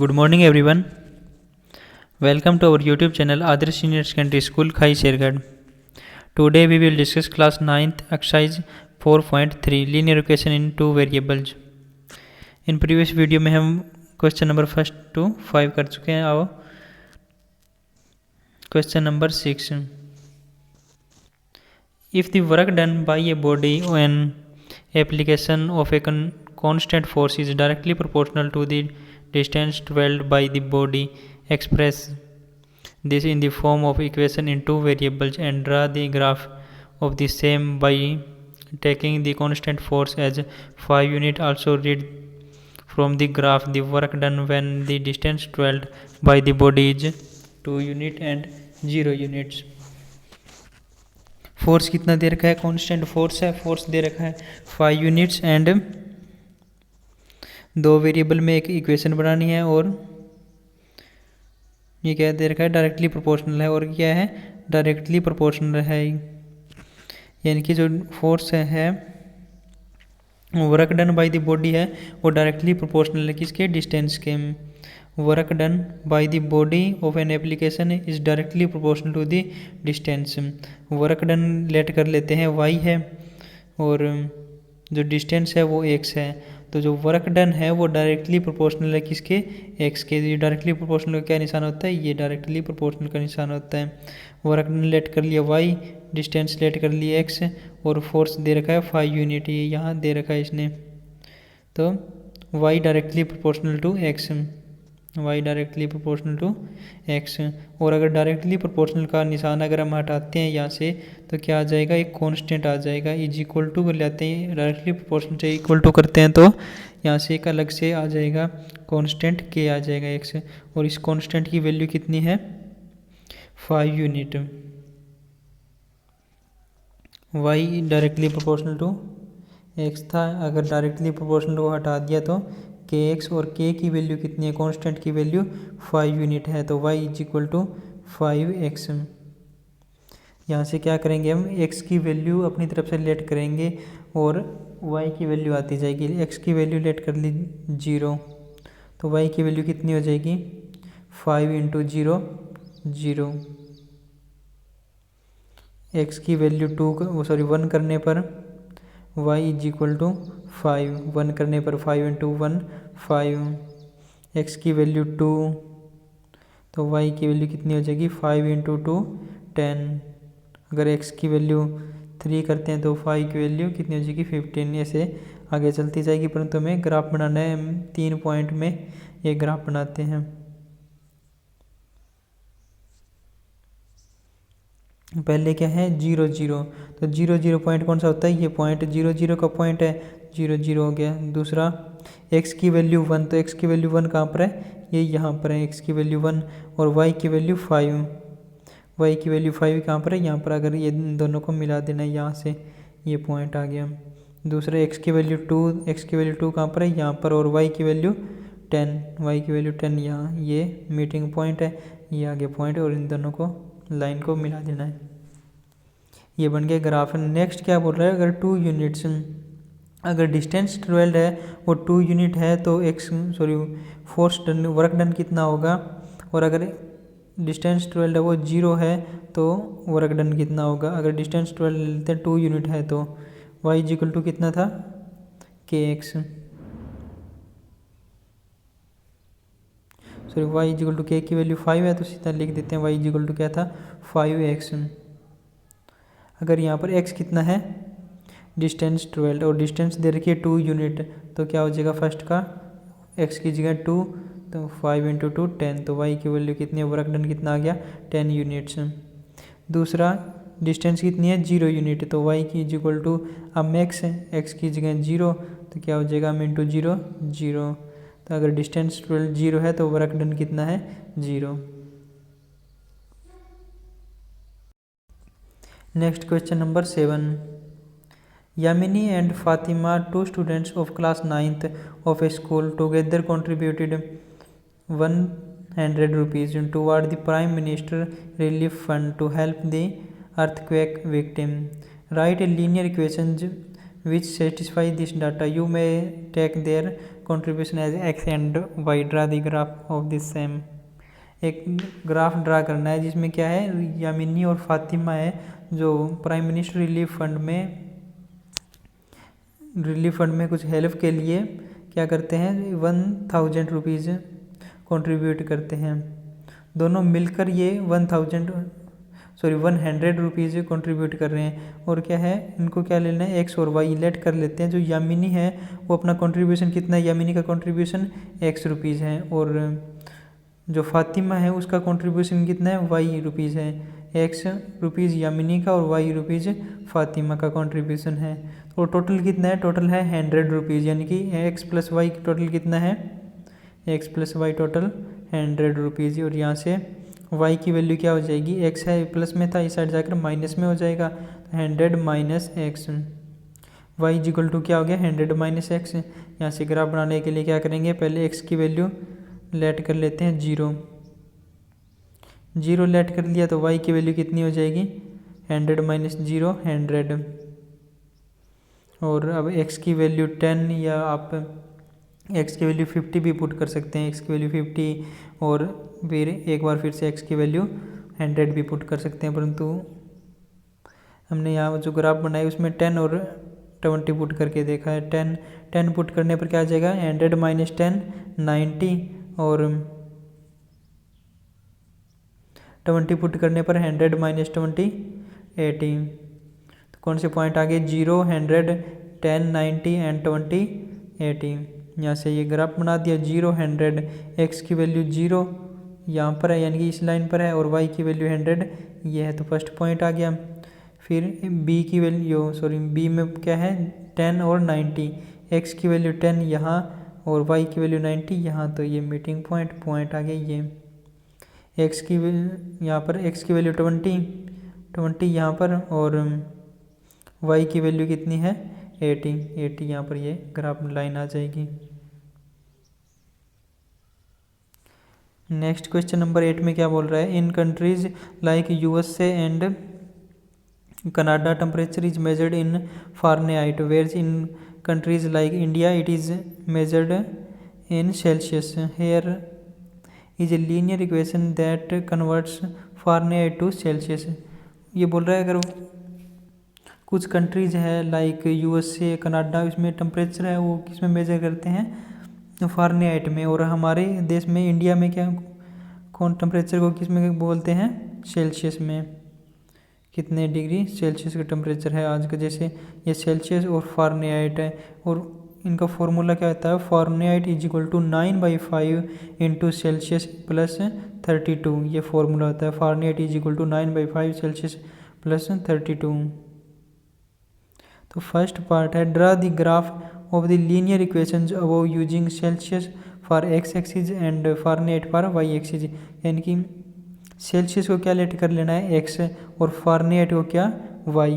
Good morning, everyone. Welcome to our YouTube channel Adarsh Senior Secondary School, Khai Shergarh. Today we will discuss class 9th exercise 4.3 linear equation in two variables. In previous video में हम question number 1 to 5 कर चुके हैं. आओ question number 6. If the work done by a body on application of a constant force is directly proportional to the distance traveled by the body, express this in the form of equation in two variables and draw the graph of the same by taking the constant force as 5 unit. Also read from the graph the work done when the distance traveled by the body is 2 unit and 0 units. Force कितना दे रखा है? Constant force है. Force दे रखा है 5 units and दो variable में एक equation बनानी है. और ये क्या दे रखा है? डायरेक्टली प्रोपोर्शनल है. और क्या है? डायरेक्टली प्रोपोर्शनल है. यानी कि जो फोर्स है work done by the body है वो डायरेक्टली प्रोपोर्शनल है किसके? डिस्टेंस के. Work done by the body of an application is directly proportional to the distance. Work done let कर लेते हैं y है और जो डिस्टेंस है वो x है. तो जो वर्क डन है वो डायरेक्टली प्रोपोर्शनल है किसके? x के. ये डायरेक्टली प्रोपोर्शनल का क्या निशान होता है? ये डायरेक्टली प्रोपोर्शनल का निशान होता है. वर्क डन लेट कर लिया y, डिस्टेंस लेट कर लिया x और फोर्स दे रखा है 5 यूनिट. ये यहाँ दे रखा है इसने. तो y directly proportional to x, y directly proportional to x. और अगर डायरेक्टली प्रोपोर्शनल का निशान अगर हम हटाते हैं यहाँ से तो क्या आ जाएगा? एक कांस्टेंट आ जाएगा. इज इक्वल टू कर लेते हैं, डायरेक्टली प्रोपोर्शनल से इक्वल टू करते हैं तो यहाँ से एक अलग से आ जाएगा कांस्टेंट k आ जाएगा x. और इस कांस्टेंट की वैल्यू कितनी है? 5 unit. y directly proportional to x था. अगर डायरेक्टली प्रोपोर्शनल को हटा दिया तो kx और k की वैल्यू कितनी है? कांस्टेंट की वैल्यू 5 यूनिट है. तो y is equal to 5x. यहाँ से क्या करेंगे हम? x की वैल्यू अपनी तरफ से लेट करेंगे और y की वैल्यू आती जाएगी. x की वैल्यू लेट कर ली 0 तो y की वैल्यू कितनी हो जाएगी? 5 इंटू 0 0. x की वैल्यू 1 करने पर y इज इक्वल टू 5. 1 करने पर 5 इंटू 1 5. x की वैल्यू 2 तो y की वैल्यू कितनी हो जाएगी? 5 इंटू 2 10. अगर x की वैल्यू 3 करते हैं तो 5 की वैल्यू कितनी हो जाएगी? 15. ऐसे आगे चलती जाएगी. परंतु हमें ग्राफ बनाना है. हम 3 पॉइंट में ये ग्राफ बनाते हैं. पहले क्या है? 0 0. तो 0 0 पॉइंट कौन सा होता है? ये पॉइंट 0 0 का पॉइंट है. 0 0 हो गया. दूसरा x की वैल्यू 1 तो x की वैल्यू 1 कहाँ पर है? ये यहाँ पर है. x की वैल्यू 1 और y की वैल्यू 5. y की वैल्यू 5 कहाँ पर है? यहाँ पर. अगर ये दोनों को मिला देना है यहाँ से ये पॉइंट आ गया. दूसरा x की वैल्यू 2, x की वैल्यू 2 कहाँ पर है? यहाँ पर. और y की वैल्यू 10, y की वैल्यू 10 यहाँ. ये मीटिंग पॉइंट है. ये आगे पॉइंट और इन दोनों को लाइन को मिला देना है. ये बन गया ग्राफ. नेक्स्ट क्या बोल रहा है? अगर 2 यूनिट्स, अगर डिस्टेंस ट्रेवल्ड है वो 2 यूनिट है तो फोर्स डन, वर्क डन कितना होगा? और अगर डिस्टेंस ट्रेवल्ड है वो 0 है तो वर्क डन कितना होगा? अगर डिस्टेंस ट्रेवल्ड लेते हैं 2 यूनिट है तो y इज इक्वल टू कितना था? kx. y is equal to k की वैल्यू 5 है तो सीधा लिख देते हैं y इज इक्वल टू क्या था? 5x. अगर यहाँ पर x कितना है? डिस्टेंस 12 और डिस्टेंस दे रखी है 2 यूनिट तो क्या हो जाएगा? फर्स्ट का x की जगह 2 तो 5 इंटू 2 10. तो y की वैल्यू कितनी है? वर्क डन कितना आ गया? 10 यूनिट्स. दूसरा डिस्टेंस कितनी है? 0 यूनिट तो y की इज इक्वल टू, अब मैक्स है x की जगह 0 तो क्या हो जाएगा? इंटू 0 0. तो अगर डिस्टेंस 0 है तो वर्क डन कितना है? 0. Next question number 7. Yamini and Fatima, 2 students of class 9th of a school, together contributed 100 rupees toward the Prime Minister Relief Fund to help the earthquake victim. Write a linear equation which satisfy this data. You may take their contribution as x and y. Draw the graph of this same. एक graph draw करना है जिसमें क्या है, यामिनी और फातिमा है जो prime minister relief fund में कुछ हेल्प के लिए क्या करते हैं, 1000 रुपीज़ कॉन्ट्रीब्यूट करते हैं। दोनों मिलकर ये 100 रुपीज़ कॉन्ट्रीब्यूट कर रहे हैं। और क्या है, इनको क्या लेना है, एक्स और वाई लेट कर लेते हैं। जो यामिनी है वो अपना कंट्रीब्यूशन कितना है, यामिनी का कंट्रीब्यूशन एक्स रुपीज़ है, और जो फातिमा है उसका कंट्रीब्यूशन कितना है, वाई रुपीज़ है। एक्स रुपीज़ यामिनी का और वाई रुपीज़ फातिमा का कंट्रीब्यूशन है। और टोटल कितना है, टोटल है 100 रुपीज़, यानी कि एक्स प्लस वाई टोटल कितना है, x plus y total 100 rupees. और यहाँ से y की वैल्यू क्या हो जाएगी, x है प्लस में था, इस साइड जाकर माइनस में हो जाएगा, तो 100 minus x. Y equal to क्या हो गया, 100 माइनस एक्स। यहाँ से ग्राफ बनाने के लिए क्या करेंगे, पहले x की वैल्यू लेट कर लेते हैं 0 लेट कर लिया, तो y की वैल्यू कितनी हो जाएगी, 100 माइनस 0 100। और अब x की वैल्यू 10, या आप x की वैल्यू 50 भी पुट कर सकते हैं, x की वैल्यू 50, और फिर एक बार फिर से x की वैल्यू 100 भी पुट कर सकते हैं। परंतु हमने यहाँ जो ग्राफ बनाया उसमें 10 और 20 पुट करके देखा है। 10 पुट करने पर क्या आ जाएगा, 100 माइनस 10 90, और 20 पुट करने पर 100 माइनस 20 80। तो कौन से पॉइंट आ गए, 0 100 10 90 एंड 20 80। यहाँ से ये ग्राफ बना दिया, 0 100, x की वैल्यू 0 यहाँ पर है, यानी कि इस लाइन पर है, और y की वैल्यू 100 ये है, तो फर्स्ट पॉइंट आ गया। फिर b की वैल्यू b में क्या है, 10 और 90, x की वैल्यू 10 यहाँ और y की वैल्यू 90 यहाँ, तो ये मीटिंग पॉइंट आ गया। ये x की यहाँ पर x की वैल्यू 20 यहाँ पर, और y की वैल्यू कितनी है, 80 यहाँ पर ये ग्राफ लाइन आ जाएगी। नेक्स्ट क्वेश्चन नंबर 8 में क्या बोल रहा है, in countries like USA and Canada temperature is measured in Fahrenheit, whereas in countries like India it is measured in Celsius. Here is a linear equation that converts Fahrenheit to Celsius. ये बोल रहा है अगर कुछ countries है like USA Canada, इसमें temperature है वो किस में मेजर करते हैं, फारेनहाइट में, और हमारे देश में इंडिया में क्या कौन टेम्परेचर को किस में बोलते हैं, सेल्सियस में। कितने डिग्री सेल्सियस का टेम्परेचर है आज का, जैसे ये सेल्सियस और फारेनहाइट है, और इनका फॉर्मूला क्या होता है, Fahrenheit is equal to 9/5 into Celsius plus 32। ये फॉर्मूला होता है, Fahrenheit is equal to 9/5 Celsius plus 32। तो फर्स्ट पार्ट है, draw the graph of the linear equations above using Celsius for x axis and Fahrenheit for y axis. यानी कि Celsius को क्या late कर लेना है, x, और फारेनहाइट को क्या, y।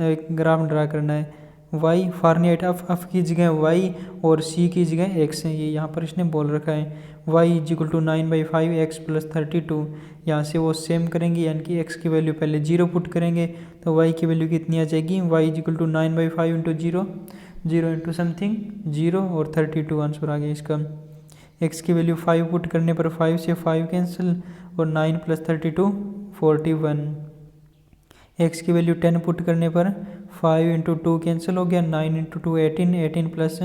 एक ग्राफ ड्रा करना है, y फारेनहाइट f की जगह y और c की जगह x है, ये यहाँ पर इसने बोल रखा है। y is equal to 9/5 x plus 32। यहाँ से वो सेम करेंगे, यानी कि x की वैल्यू पहले 0 पुट करेंगे, तो y की वैल्यू कितनी आ जाएगी, y is equal to 9/5 into 0 into something 0, और 32 आंसर आ गया इसका। x की वैल्यू 5 पुट करने पर 5 से 5 कैंसिल, और 9 प्लस 32 41। x की वैल्यू 10 पुट करने पर 5 इंटू 2 कैंसिल हो गया, 9 इंटू 2 18 प्लस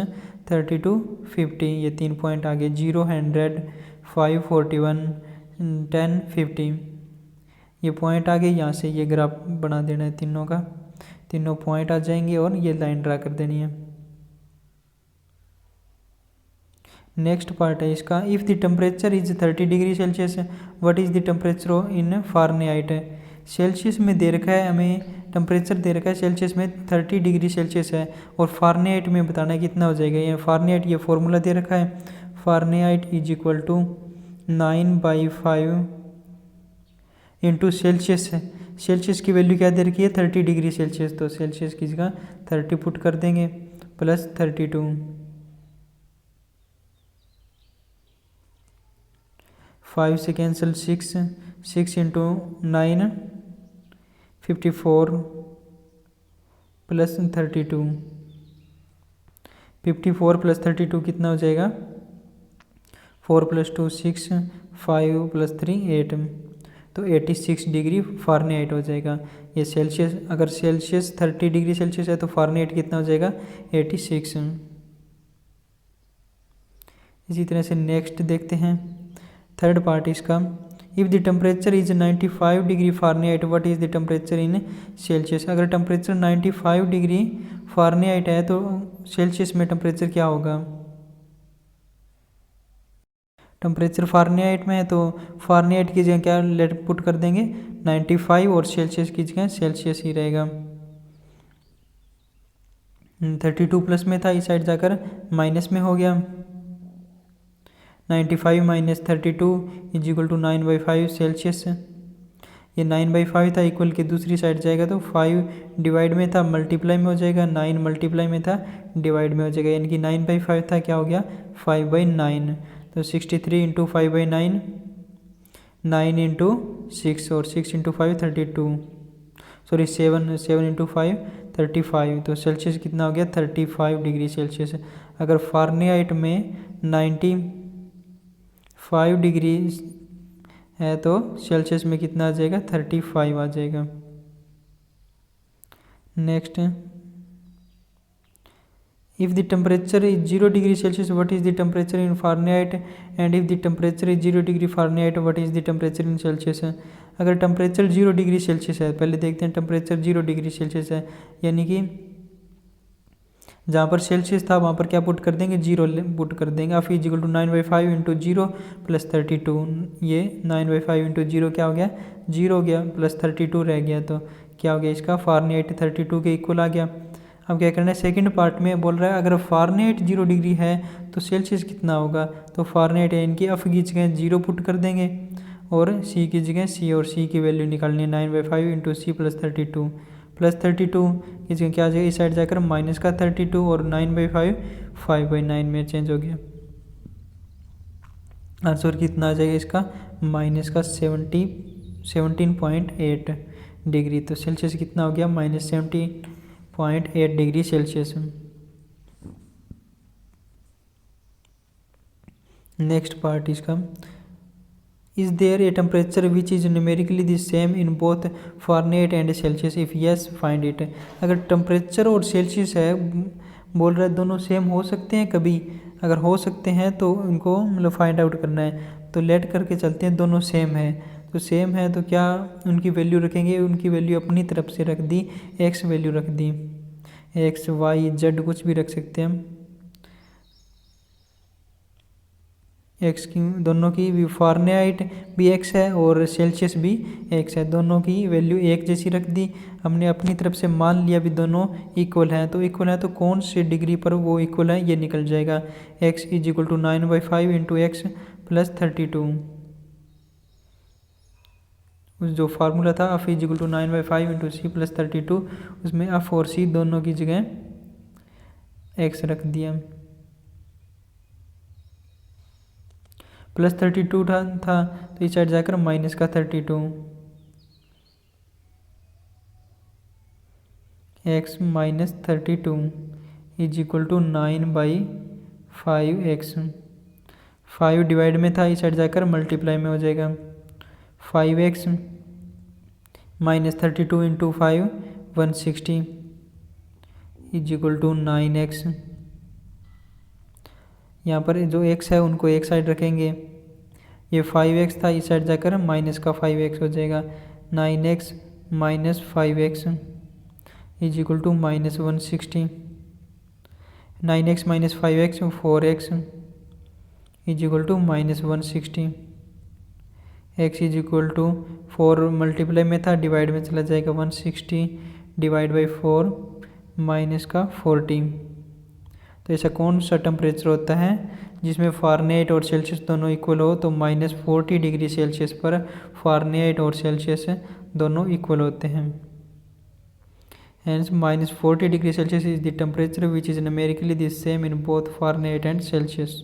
32 50। ये 3 पॉइंट आ गए, 0 100 5 41 10 50। ये पॉइंट आ गए, यहाँ से ये ग्राफ बना देना है तीनों का, तीनों पॉइंट आ जाएंगे और ये लाइन ड्रा कर देनी है। नेक्स्ट पार्ट है इसका, if the temperature is 30 degree Celsius what is the temperature in Fahrenheit. Celsius में दे रखा है, हमें टेम्परेचर दे रखा है सेल्सियस में 30 डिग्री सेल्सियस है, और फारेनहाइट में बताना है कितना हो जाएगा। ये फारेनहाइट ये फॉर्मूला दे रखा है, Fahrenheit is equal to 9/5 into Celsius है। सेल्सियस की वैल्यू क्या दे रखी है, 30 डिग्री सेल्सियस, तो सेल्सियस की जगह 30 पुट कर देंगे, प्लस 32। 5 से कैंसिल 6 इंटू 9 54 प्लस 32। 54 + 32 कितना हो जाएगा? 4 + 2 6, 5 + 3 8, तो 86 डिग्री फ़ारेनहाइट हो जाएगा। ये सेल्सियस, अगर सेल्सियस 30 डिग्री सेल्सियस है तो फ़ारेनहाइट कितना हो जाएगा? 86। इसी तरह से नेक्स्ट देखते हैं थर्ड पार्ट इसका। If the temperature is 95 degree Fahrenheit, what is the temperature in Celsius? अगर टेम्परेचर 95 डिग्री फ़ारेनहाइट है तो सेल्सियस में टेम्परेचर क्या होगा? टेम्परेचर फ़ारेनहाइट में है तो फ़ारेनहाइट की जगह क्या लेट पुट कर देंगे? 95, और सेल्सियस की जगह सेल्सियस ही रहेगा। 32 प्लस में था, इस साइड जाकर माइनस में हो गया। 95 - 32 = 9/5 सेल्सियस। ये 9/5 था, इक्वल के दूसरी साइड जाएगा तो 5 डिवाइड में था मल्टीप्लाई में हो जाएगा, 9 मल्टीप्लाई में था डिवाइड में हो जाएगा, यानी कि 9/5 था क्या हो गया? 5/9। तो 63 × 5/9, 9 × 6, और 6 × 5 32, सॉरी 7 × 5 35। तो सेल्सियस कितना हो गया? 35 डिग्री सेल्सियस। अगर फ़ारेनहाइट में 95 डिग्री है तो सेल्सियस में कितना आ जाएगा? 35 आ जाएगा। Next, if the temperature is 0 degree Celsius, what is the temperature in Fahrenheit? And if the temperature is 0 degree Fahrenheit, what is the temperature in Celsius? अगर temperature 0 degree Celsius है, पहले देखते हैं टेम्परेचर 0 डिग्री सेल्सियस है, यानी कि जहाँ पर सेल्सियस था वहाँ पर क्या पुट कर देंगे? 0 पुट कर देंगे। F = 9/5 × 0 + 32, ये 9/5 × 0 क्या हो गया? 0 हो गया, प्लस 32 रह गया, तो क्या हो गया इसका? फ़ारेनहाइट 32 के इक्वल आ गया। अब क्या करना है? सेकंड पार्ट में बोल रहा है अगर फ़ारेनहाइट 0 डिग्री है तो सेल्सियस कितना होगा? तो फ़ारेनहाइट है, इनकी F की जगह 0 पुट कर देंगे और C की जगह C, और C की वैल्यू निकालनी है 9/5 × C + 32, प्लस 32 की जगह क्या आ जाएगा? इस साइड जाकर माइनस का 32, और 9/5 5/9 में चेंज हो गया। आंसर कितना आ जाएगा इसका? माइनस का 17.8 डिग्री। तो सेल्सियस कितना हो गया? -17.8 डिग्री सेल्सियस। नेक्स्ट पार्ट इसका, is there a temperature which is numerically the same in both Fahrenheit and Celsius? If yes find it. अगर टेम्परेचर और सेल्सियस है, बोल रहा है दोनों सेम हो सकते हैं कभी? अगर हो सकते हैं तो उनको मतलब फाइंड आउट करना है। तो लेट करके चलते हैं दोनों सेम है, तो सेम है तो क्या उनकी वैल्यू रखेंगे? उनकी वैल्यू अपनी तरफ से रख दी, एक्स वैल्यू रख दी, एक्स वाई जेड कुछ भी रख सकते हैं हम। एक्स की दोनों की भी फ़ारेनहाइट भी एक्स है और सेल्सियस भी एक्स है, दोनों की वैल्यू एक जैसी रख दी हमने। अपनी तरफ से मान लिया भी दोनों इक्वल हैं, तो इक्वल है तो कौन से डिग्री पर वो इक्वल है ये निकल जाएगा। x = 9/5 × x + 32। उस जो फार्मूला था F = 9/5 × C + 32, उसमें F और C दोनों की जगह x रख दिया। प्लस 32 था तो इस साइड जाकर माइनस का 32, x - 32 = 9/5x। 5 डिवाइड में था, इस साइड जाकर मल्टीप्लाई में हो जाएगा। 5x - 32 × 5 160 = 9x। यहाँ पर जो x है उनको एक साइड रखेंगे, ये 5x था, इस साइड जाकर माइनस का 5x हो जाएगा। 9x - 5x = -160। 9x - 5x 4x = -160। x = 4 multiply में था, डिवाइड में चला जाएगा, 160 / 4 माइनस का 40। तो ऐसा कौन सा टेम्परेचर होता है जिसमें फ़ारेनहाइट और सेल्सियस दोनों इक्वल हो? तो -40 डिग्री सेल्सियस पर फ़ारेनहाइट और सेल्सियस दोनों इक्वल होते हैं। Hence, -40 degree Celsius is the temperature which is numerically the same in both Fahrenheit and Celsius.